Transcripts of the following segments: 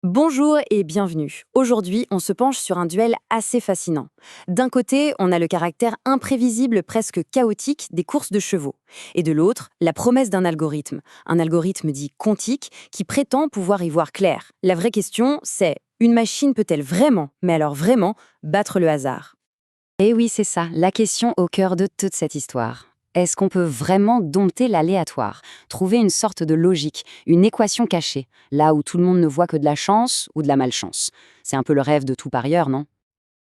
Bonjour et bienvenue. Aujourd'hui, on se penche sur un duel assez fascinant. D'un côté, on a le caractère imprévisible, presque chaotique des courses de chevaux. Et de l'autre, la promesse d'un algorithme. Un algorithme dit quantique qui prétend pouvoir y voir clair. La vraie question, c'est, une machine peut-elle vraiment, mais alors vraiment, battre le hasard? Et oui, c'est ça, la question au cœur de toute cette histoire. Est-ce qu'on peut vraiment dompter l'aléatoire, trouver une sorte de logique, une équation cachée, là où tout le monde ne voit que de la chance ou de la malchance? C'est un peu le rêve de tout parieur, non?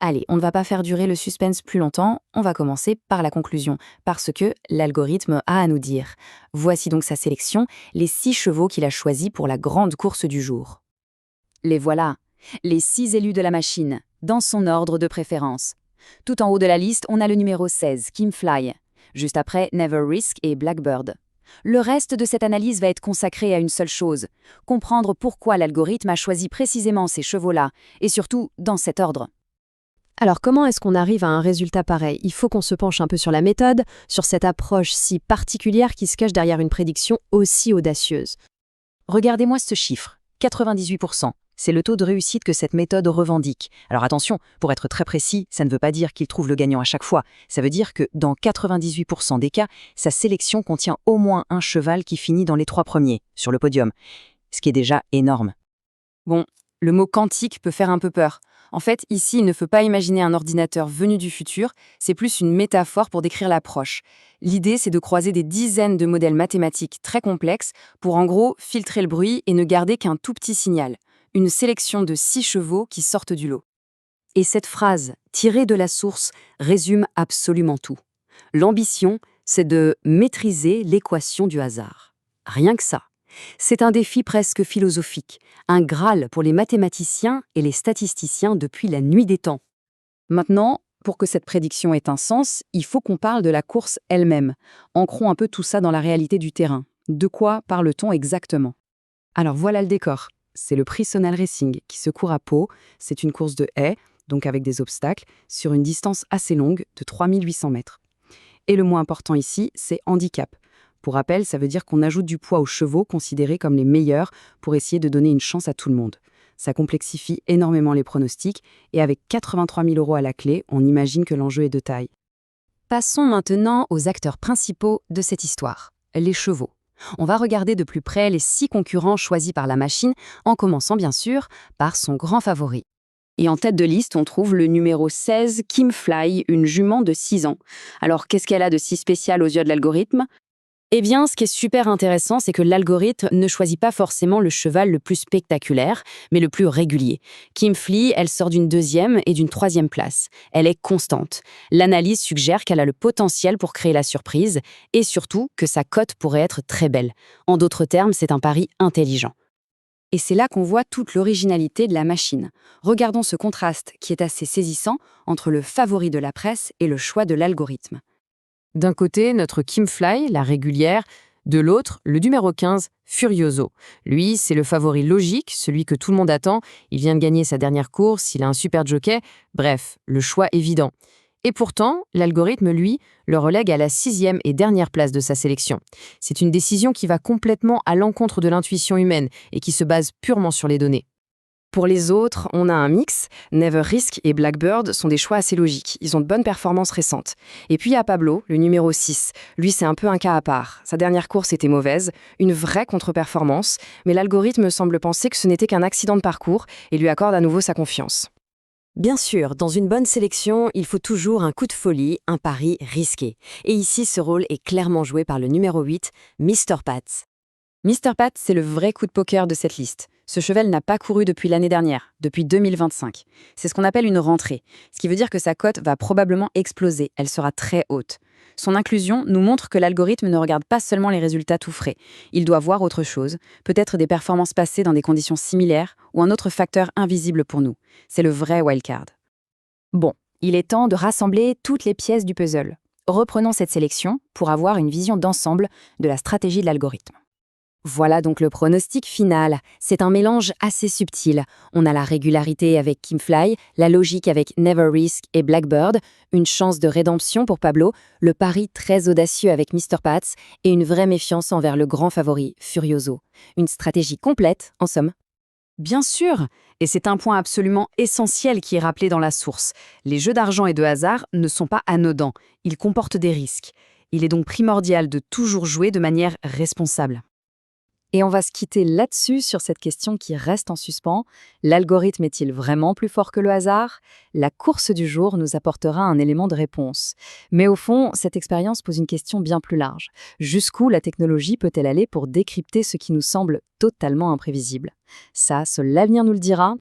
Allez, on ne va pas faire durer le suspense plus longtemps, on va commencer par la conclusion, parce que l'algorithme a à nous dire. Voici donc sa sélection, les 6 chevaux qu'il a choisis pour la grande course du jour. Les voilà, les 6 élus de la machine, dans son ordre de préférence. Tout en haut de la liste, on a le numéro 16, Kim Fly. Juste après, Never Risk et Blackbird. Le reste de cette analyse va être consacré à une seule chose, comprendre pourquoi l'algorithme a choisi précisément ces chevaux-là, et surtout dans cet ordre. Alors comment est-ce qu'on arrive à un résultat pareil? Il faut qu'on se penche un peu sur la méthode, sur cette approche si particulière qui se cache derrière une prédiction aussi audacieuse. Regardez-moi ce chiffre, 98%. C'est le taux de réussite que cette méthode revendique. Alors attention, pour être très précis, ça ne veut pas dire qu'il trouve le gagnant à chaque fois. Ça veut dire que dans 98% des cas, sa sélection contient au moins un cheval qui finit dans les 3 premiers, sur le podium. Ce qui est déjà énorme. Bon, le mot quantique peut faire un peu peur. En fait, ici, il ne faut pas imaginer un ordinateur venu du futur, c'est plus une métaphore pour décrire l'approche. L'idée, c'est de croiser des dizaines de modèles mathématiques très complexes pour en gros filtrer le bruit et ne garder qu'un tout petit signal. Une sélection de 6 chevaux qui sortent du lot. Et cette phrase, tirée de la source, résume absolument tout. L'ambition, c'est de maîtriser l'équation du hasard. Rien que ça. C'est un défi presque philosophique, un Graal pour les mathématiciens et les statisticiens depuis la nuit des temps. Maintenant, pour que cette prédiction ait un sens, il faut qu'on parle de la course elle-même. Ancrons un peu tout ça dans la réalité du terrain. De quoi parle-t-on exactement? Alors voilà le décor. C'est le prix Sonal Racing qui se court à Pau. C'est une course de haies, donc avec des obstacles, sur une distance assez longue de 3800 mètres. Et le mot important ici, c'est handicap. Pour rappel, ça veut dire qu'on ajoute du poids aux chevaux considérés comme les meilleurs pour essayer de donner une chance à tout le monde. Ça complexifie énormément les pronostics et avec 83 000 € à la clé, on imagine que l'enjeu est de taille. Passons maintenant aux acteurs principaux de cette histoire, les chevaux. On va regarder de plus près les 6 concurrents choisis par la machine, en commençant bien sûr par son grand favori. Et en tête de liste, on trouve le numéro 16, Kim Fly, une jument de 6 ans. Alors, qu'est-ce qu'elle a de si spécial aux yeux de l'algorithme? Eh bien, ce qui est super intéressant, c'est que l'algorithme ne choisit pas forcément le cheval le plus spectaculaire, mais le plus régulier. Kim Fly, elle sort d'une 2e et d'une 3e place. Elle est constante. L'analyse suggère qu'elle a le potentiel pour créer la surprise, et surtout que sa cote pourrait être très belle. En d'autres termes, c'est un pari intelligent. Et c'est là qu'on voit toute l'originalité de la machine. Regardons ce contraste qui est assez saisissant entre le favori de la presse et le choix de l'algorithme. D'un côté, notre Kim Fly, la régulière, de l'autre, le numéro 15, Furioso. Lui, c'est le favori logique, celui que tout le monde attend. Il vient de gagner sa dernière course, il a un super jockey. Bref, le choix évident. Et pourtant, l'algorithme, lui, le relègue à la 6e et dernière place de sa sélection. C'est une décision qui va complètement à l'encontre de l'intuition humaine et qui se base purement sur les données. Pour les autres, on a un mix. Never Risk et Blackbird sont des choix assez logiques. Ils ont de bonnes performances récentes. Et puis il y a Pablo, le numéro 6. Lui, c'est un peu un cas à part. Sa dernière course était mauvaise, une vraie contre-performance, mais l'algorithme semble penser que ce n'était qu'un accident de parcours et lui accorde à nouveau sa confiance. Bien sûr, dans une bonne sélection, il faut toujours un coup de folie, un pari risqué. Et ici, ce rôle est clairement joué par le numéro 8, Mr. Pats. Mr. Pat, c'est le vrai coup de poker de cette liste. Ce cheval n'a pas couru depuis l'année dernière, depuis 2025. C'est ce qu'on appelle une rentrée, ce qui veut dire que sa cote va probablement exploser, elle sera très haute. Son inclusion nous montre que l'algorithme ne regarde pas seulement les résultats tout frais. Il doit voir autre chose, peut-être des performances passées dans des conditions similaires ou un autre facteur invisible pour nous. C'est le vrai wildcard. Bon, il est temps de rassembler toutes les pièces du puzzle. Reprenons cette sélection pour avoir une vision d'ensemble de la stratégie de l'algorithme. Voilà donc le pronostic final. C'est un mélange assez subtil. On a la régularité avec Kim Fly, la logique avec Never Risk et Blackbird, une chance de rédemption pour Pablo, le pari très audacieux avec Mr. Pats et une vraie méfiance envers le grand favori, Furioso. Une stratégie complète, en somme. Bien sûr, et c'est un point absolument essentiel qui est rappelé dans la source. Les jeux d'argent et de hasard ne sont pas anodins, ils comportent des risques. Il est donc primordial de toujours jouer de manière responsable. Et on va se quitter là-dessus sur cette question qui reste en suspens. L'algorithme est-il vraiment plus fort que le hasard? La course du jour nous apportera un élément de réponse. Mais au fond, cette expérience pose une question bien plus large. Jusqu'où la technologie peut-elle aller pour décrypter ce qui nous semble totalement imprévisible? Ça, seul l'avenir nous le dira.